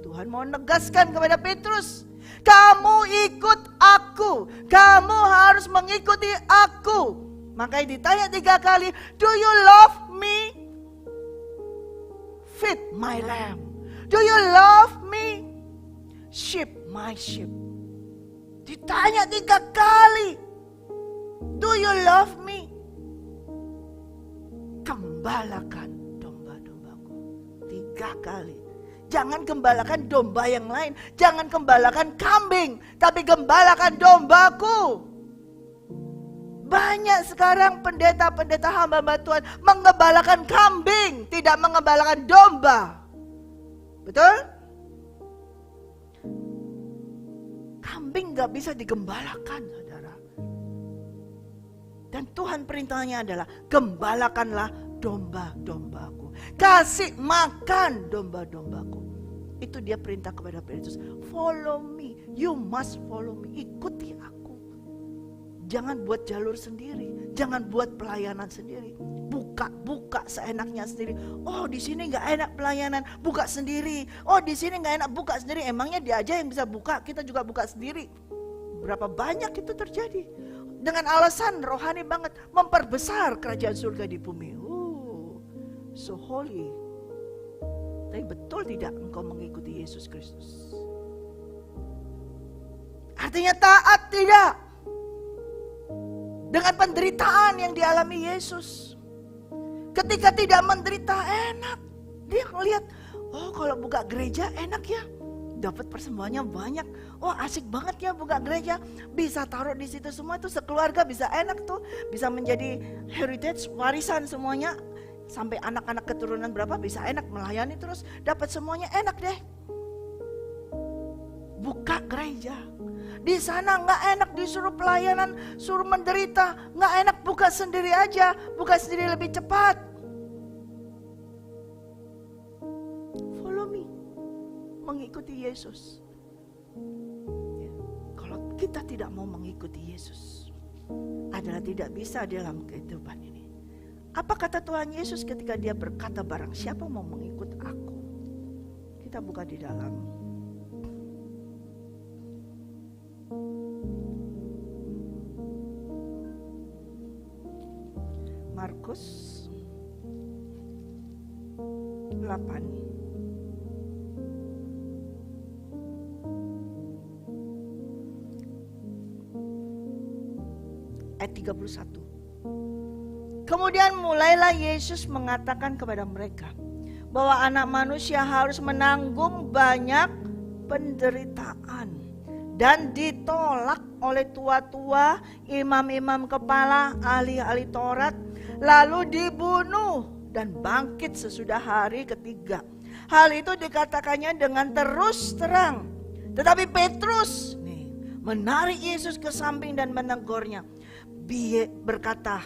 Tuhan mau negaskan kepada Petrus, kamu ikut aku, kamu harus mengikuti aku. Makanya ditanya 3 kali, do you love me? Feed my lamb. Do you love me? Sheep my sheep. Ditanya 3 kali. Do you love me? Gembalakan domba-dombaku. 3 kali. Jangan gembalakan domba yang lain. Jangan gembalakan kambing. Tapi gembalakan dombaku. Banyak sekarang pendeta-pendeta hamba Tuhan mengembalakan kambing, tidak mengembalakan domba. Betul? Kambing gak bisa digembalakan, saudara. Dan Tuhan perintahnya adalah gembalakanlah domba-dombaku. Kasih makan domba-dombaku. Itu dia perintah kepada Petrus. Follow me. You must follow me. Ikuti aku. Jangan buat jalur sendiri. Jangan buat pelayanan sendiri. Buka seenaknya sendiri. Oh, di sini nggak enak pelayanan, buka sendiri. Oh, di sini nggak enak, buka sendiri. Emangnya dia aja yang bisa buka, kita juga buka sendiri. Berapa banyak itu terjadi dengan alasan rohani banget, memperbesar kerajaan surga di bumi. So holy. Tapi betul tidak engkau mengikuti Yesus Kristus? Artinya taat tidak dengan penderitaan yang dialami Yesus. Ketika tidak menderita enak. Dia ngelihat, oh kalau buka gereja enak ya. Dapat persembahannya banyak. Oh asik banget ya buka gereja. Bisa taruh di situ semua tuh sekeluarga bisa enak tuh. Bisa menjadi heritage, warisan semuanya. Sampai anak-anak keturunan berapa bisa enak melayani terus. Dapat semuanya enak deh. Buka gereja. Di sana nggak enak disuruh pelayanan, suruh menderita, nggak enak buka sendiri aja, buka sendiri lebih cepat. Follow me, mengikuti Yesus. Ya. Kalau kita tidak mau mengikuti Yesus, adalah tidak bisa dalam kehidupan ini. Apa kata Tuhan Yesus ketika dia berkata barang siapa mau mengikut aku? Kita buka di dalam Markus 8 ayat 31. Kemudian mulailah Yesus mengatakan kepada mereka bahwa anak manusia harus menanggung banyak penderitaan dan ditolak oleh tua-tua, imam-imam kepala, ahli-ahli Taurat, lalu dibunuh dan bangkit sesudah hari ketiga. Hal itu dikatakannya dengan terus terang. Tetapi Petrus menarik Yesus ke samping dan menegurnya. Berkata,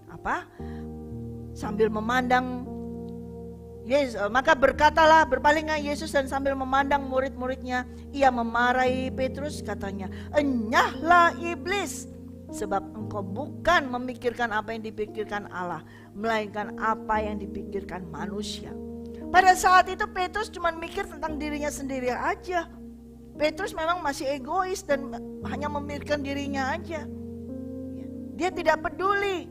apa? Sambil memandang Yesus, maka berpalinglah Yesus dan sambil memandang murid-muridnya, ia memarahi Petrus, katanya, "Enyahlah iblis, sebab engkau bukan memikirkan apa yang dipikirkan Allah, melainkan apa yang dipikirkan manusia." Pada saat itu Petrus cuma mikir tentang dirinya sendiri aja. Petrus memang masih egois dan hanya memikirkan dirinya aja. Dia tidak peduli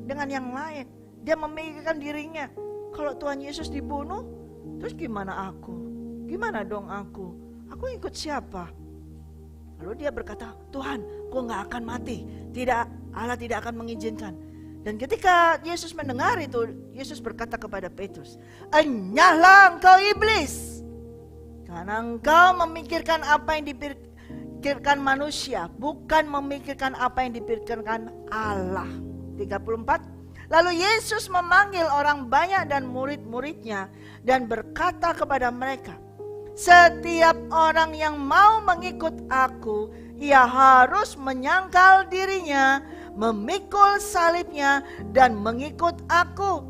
dengan yang lain. Dia memikirkan dirinya. Kalau Tuhan Yesus dibunuh, terus gimana aku? Gimana dong aku? Aku ikut siapa? Lalu dia berkata, Tuhan, kau gak akan mati. Tidak, Allah tidak akan mengizinkan. Dan ketika Yesus mendengar itu, Yesus berkata kepada Petrus, "Enyahlah engkau iblis, karena engkau memikirkan apa yang dipikirkan manusia, bukan memikirkan apa yang dipikirkan Allah." 34. Lalu Yesus memanggil orang banyak dan murid-muridnya dan berkata kepada mereka, "Setiap orang yang mau mengikut aku, ia harus menyangkal dirinya, memikul salibnya dan mengikut aku.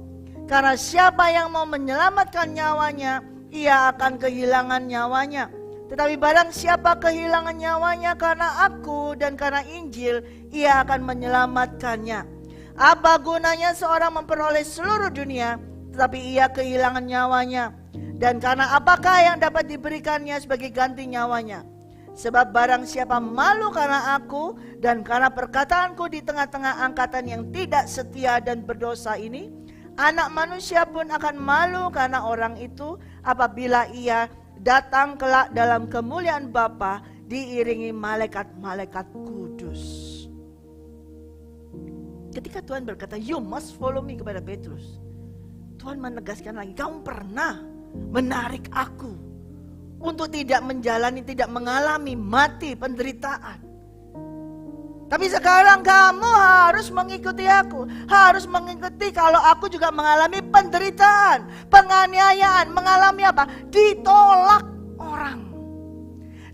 Karena siapa yang mau menyelamatkan nyawanya, ia akan kehilangan nyawanya. Tetapi barang siapa kehilangan nyawanya karena aku dan karena Injil, ia akan menyelamatkannya. Apa gunanya seorang memperoleh seluruh dunia, tetapi ia kehilangan nyawanya? Dan karena apakah yang dapat diberikannya sebagai ganti nyawanya? Sebab barang siapa malu karena aku dan karena perkataanku di tengah-tengah angkatan yang tidak setia dan berdosa ini, Anak Manusia pun akan malu karena orang itu apabila ia datang kelak dalam kemuliaan Bapa diiringi malaikat-malaikat kudus." Ketika Tuhan berkata, "You must follow me" kepada Petrus, Tuhan menegaskan lagi, kamu pernah menarik aku untuk tidak menjalani, tidak mengalami mati, penderitaan. Tapi sekarang kamu harus mengikuti aku, harus mengikuti kalau aku juga mengalami penderitaan, penganiayaan, mengalami apa? Ditolak orang.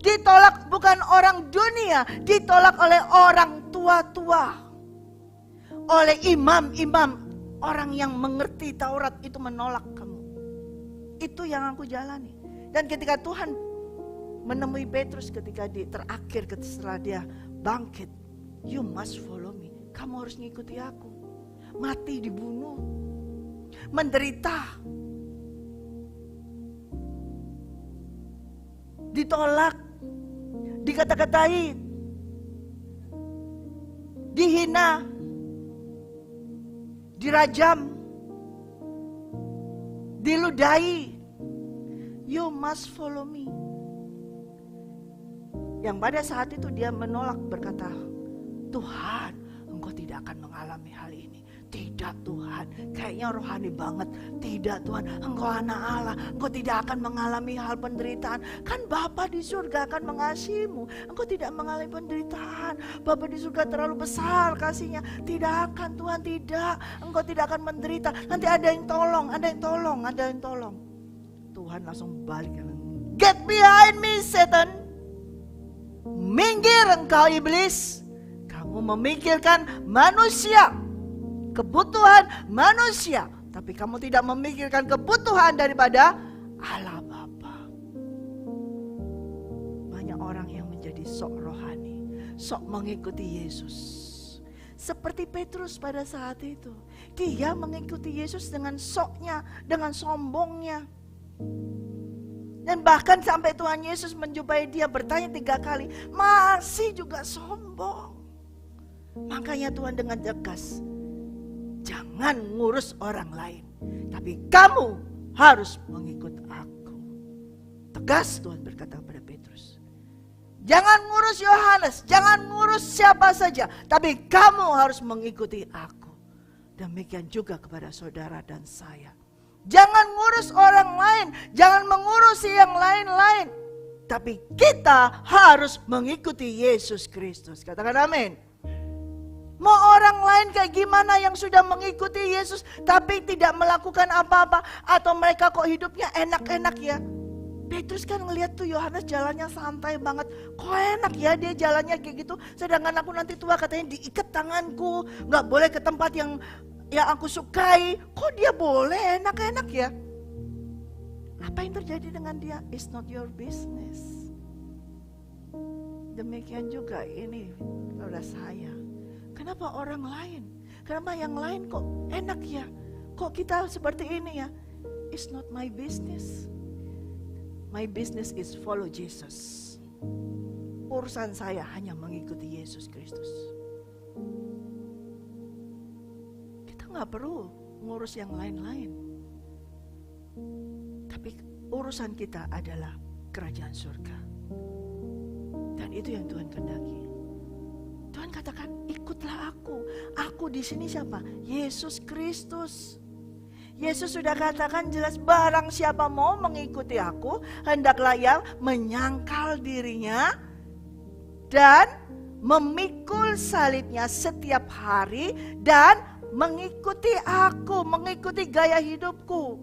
Ditolak bukan orang dunia, ditolak oleh orang tua-tua. oleh imam-imam, orang yang mengerti Taurat itu menolak kamu. Itu yang aku jalani. Dan ketika Tuhan menemui Petrus ketika terakhir setelah dia bangkit, you must follow me. Kamu harus ngikuti aku. Mati dibunuh, menderita, ditolak, dikata-katai, dihina, dirajam, diludahi. You must follow me. Yang pada saat itu dia menolak, berkata, Tuhan, Engkau tidak akan mengalami hal ini. Tidak Tuhan, kayaknya rohani banget. Tidak Tuhan, Engkau anak Allah, Engkau tidak akan mengalami hal penderitaan. Kan Bapa di surga akan mengasihimu. Engkau tidak mengalami penderitaan. Bapa di surga terlalu besar kasihnya. Tidak akan Tuhan, tidak. Engkau tidak akan menderita. Nanti ada yang tolong, ada yang tolong, ada yang tolong. Tuhan langsung balik. Get behind me Satan. Minggir engkau iblis. Kamu memikirkan manusia, kebutuhan manusia, tapi kamu tidak memikirkan kebutuhan daripada Allah Bapa. Banyak orang yang menjadi sok rohani, sok mengikuti Yesus. Seperti Petrus pada saat itu. Dia mengikuti Yesus dengan soknya, dengan sombongnya. Dan bahkan sampai Tuhan Yesus menjumpai dia, bertanya 3 kali, masih juga sombong. Makanya Tuhan dengan tegas, jangan ngurus orang lain, tapi kamu harus mengikut aku. Tegas Tuhan berkata kepada Petrus, jangan ngurus Yohanes, jangan ngurus siapa saja, tapi kamu harus mengikuti aku. Demikian juga kepada saudara dan saya. Jangan ngurus orang lain, jangan mengurusi yang lain-lain, tapi kita harus mengikuti Yesus Kristus. Katakan amin. Mau orang lain kayak gimana yang sudah mengikuti Yesus tapi tidak melakukan apa-apa, atau mereka kok hidupnya enak-enak ya. Petrus kan ngeliat tuh Yohanes jalannya santai banget. Kok enak ya dia jalannya kayak gitu. Sedangkan aku nanti tua katanya diikat tanganku, gak boleh ke tempat yang aku sukai. Kok dia boleh enak-enak ya. Apa yang terjadi dengan dia? It's not your business. Demikian juga ini saudara saya. Kenapa orang lain? Kenapa yang lain kok enak ya? Kok kita seperti ini ya? It's not my business. My business is follow Jesus. Urusan saya hanya mengikuti Yesus Kristus. Kita gak perlu ngurus yang lain-lain. Tapi urusan kita adalah kerajaan surga. Dan itu yang Tuhan kehendaki. Tuhan katakan, ikutlah aku. Aku di sini siapa? Yesus Kristus. Yesus sudah katakan jelas, barang siapa mau mengikuti aku, hendaklah yang menyangkal dirinya dan memikul salibnya setiap hari dan mengikuti aku, mengikuti gaya hidupku.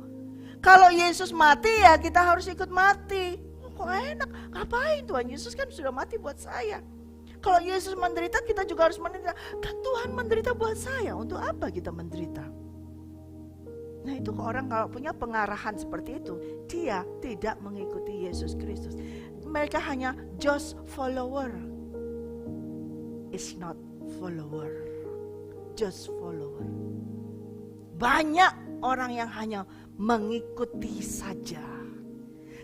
Kalau Yesus mati ya kita harus ikut mati. Kok enak? Ngapain Tuhan Yesus kan sudah mati buat saya. Kalau Yesus menderita, kita juga harus menderita. Kan Tuhan menderita buat saya, untuk apa kita menderita? Nah itu orang kalau punya pengarahan seperti itu, dia tidak mengikuti Yesus Kristus. Mereka hanya just follower. It's not follower, just follower. Banyak orang yang hanya mengikuti saja.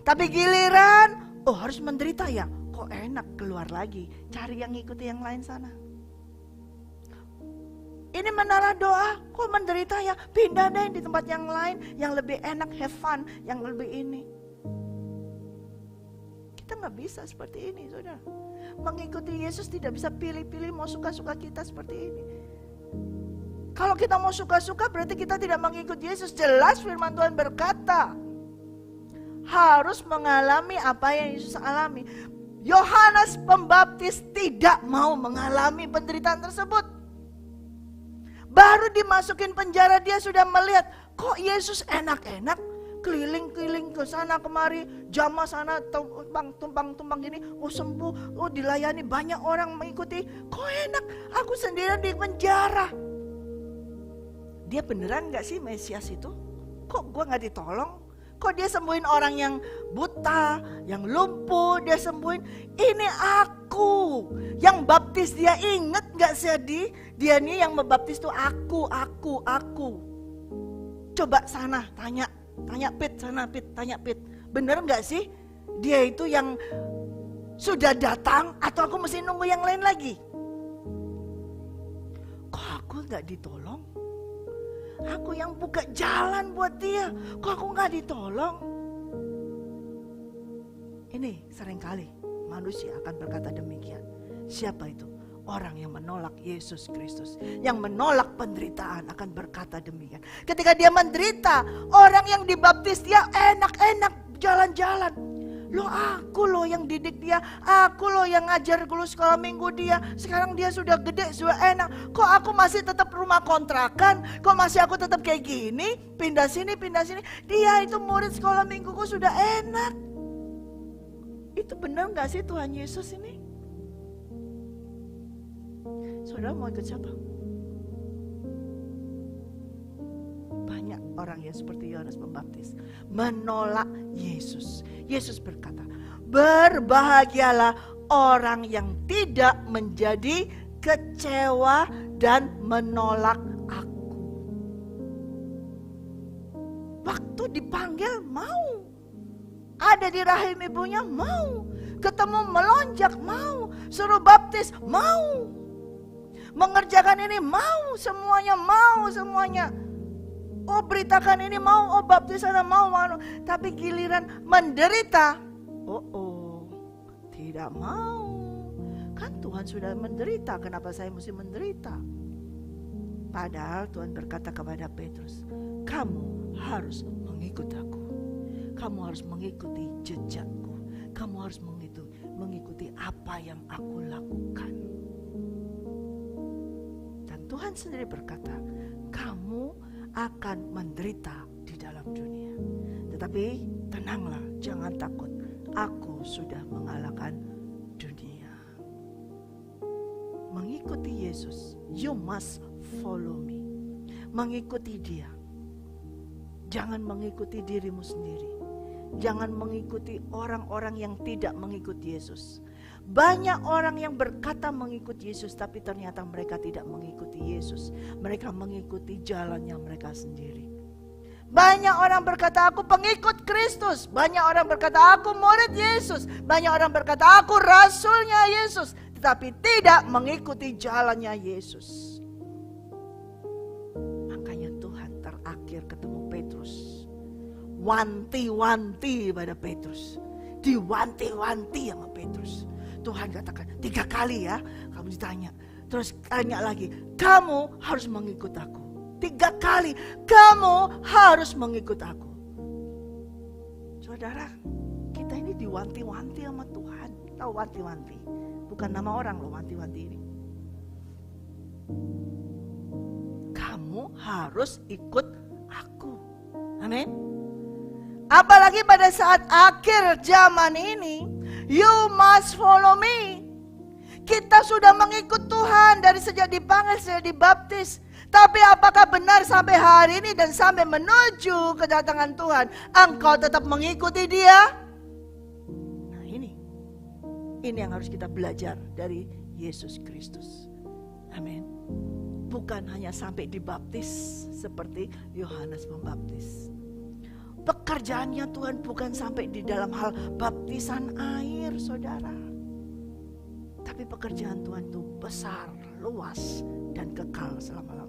Tapi giliran, oh harus menderita ya. Kok enak, keluar lagi, cari yang ngikuti yang lain sana. Ini menara doa, kok menderita ya, pindah deh di tempat yang lain, yang lebih enak, have fun, yang lebih ini. Kita gak bisa seperti ini saudara. Mengikuti Yesus tidak bisa pilih-pilih mau suka-suka kita seperti ini. Kalau kita mau suka-suka berarti kita tidak mengikuti Yesus. Jelas firman Tuhan berkata, harus mengalami apa yang Yesus alami. Yohanes Pembaptis tidak mau mengalami penderitaan tersebut. Baru dimasukin penjara dia sudah melihat, kok Yesus enak-enak, keliling-keliling ke sana kemari, jamah sana tumpang gini, oh sembuh, oh dilayani, banyak orang mengikuti. Kok enak, aku sendirian di penjara. dia beneran gak sih Mesias itu? Kok gue gak ditolong? Kok dia sembuhin orang yang buta, yang lumpuh, dia sembuhin. Ini aku yang baptis dia. Ingat gak sih dia nih yang membaptis tuh aku. Coba sana tanya Pit, sana Pit, tanya Pit. Bener gak sih dia itu yang sudah datang atau aku mesti nunggu yang lain lagi? Kok aku gak ditolong? Aku yang buka jalan buat dia, kok aku gak ditolong? Ini seringkali manusia akan berkata demikian. Siapa itu? Orang yang menolak Yesus Kristus, yang menolak penderitaan akan berkata demikian. Ketika dia menderita, orang yang dibaptis dia enak-enak jalan-jalan. Loh aku loh yang didik dia, aku loh yang ngajar dulu sekolah minggu dia. Sekarang dia sudah gede, sudah enak. Kok aku masih tetap rumah kontrakan? Kok masih aku tetap kayak gini? Pindah sini. Dia itu murid sekolah mingguku sudah enak. Itu benar gak sih Tuhan Yesus ini? Saudara mau ikut siapa? Banyak orang yang seperti Yohanes Pembaptis menolak Yesus. Yesus berkata, berbahagialah orang yang tidak menjadi kecewa dan menolak aku. Waktu dipanggil mau, ada di rahim ibunya mau, ketemu melonjak mau, suruh baptis mau, mengerjakan ini mau, semuanya. Oh beritakan ini mau, oh baptisan mau. Tapi giliran menderita, tidak mau. Kan Tuhan sudah menderita, kenapa saya mesti menderita? Padahal Tuhan berkata kepada Petrus, kamu harus mengikut aku. Kamu harus mengikuti jejakku. Kamu harus mengikuti apa yang aku lakukan. Dan Tuhan sendiri berkata, kamu akan menderita di dalam dunia. Tetapi tenanglah, jangan takut. Aku sudah mengalahkan dunia. Mengikuti Yesus, you must follow me. Mengikuti dia. Jangan mengikuti dirimu sendiri. Jangan mengikuti orang-orang yang tidak mengikuti Yesus. Banyak orang yang berkata mengikuti Yesus, tapi ternyata mereka tidak mengikuti Yesus. Mereka mengikuti jalannya mereka sendiri. Banyak orang berkata aku pengikut Kristus. Banyak orang berkata aku murid Yesus. Banyak orang berkata aku rasulnya Yesus, tetapi tidak mengikuti jalannya Yesus. Makanya Tuhan terakhir ketemu Petrus, wanti-wanti pada Petrus. Diwanti-wanti sama Petrus. Tuhan katakan 3 kali ya, kamu ditanya. Terus tanya lagi, kamu harus mengikut aku. 3 kali, kamu harus mengikut aku. Saudara, kita ini diwanti-wanti sama Tuhan. Tahu wanti-wanti? Bukan nama orang loh wanti-wanti ini. Kamu harus ikut aku. Amin. Apalagi pada saat akhir zaman ini, you must follow me. Kita sudah mengikut Tuhan dari sejak dipanggil, sejak dibaptis. Tapi apakah benar sampai hari ini dan sampai menuju kedatangan Tuhan, engkau tetap mengikuti Dia? Nah ini yang harus kita belajar dari Yesus Kristus. Amin. Bukan hanya sampai dibaptis seperti Yohanes Pembaptis. Pekerjaannya Tuhan bukan sampai di dalam hal baptisan air, saudara. Tapi pekerjaan Tuhan itu besar, luas, dan kekal selama-lamanya.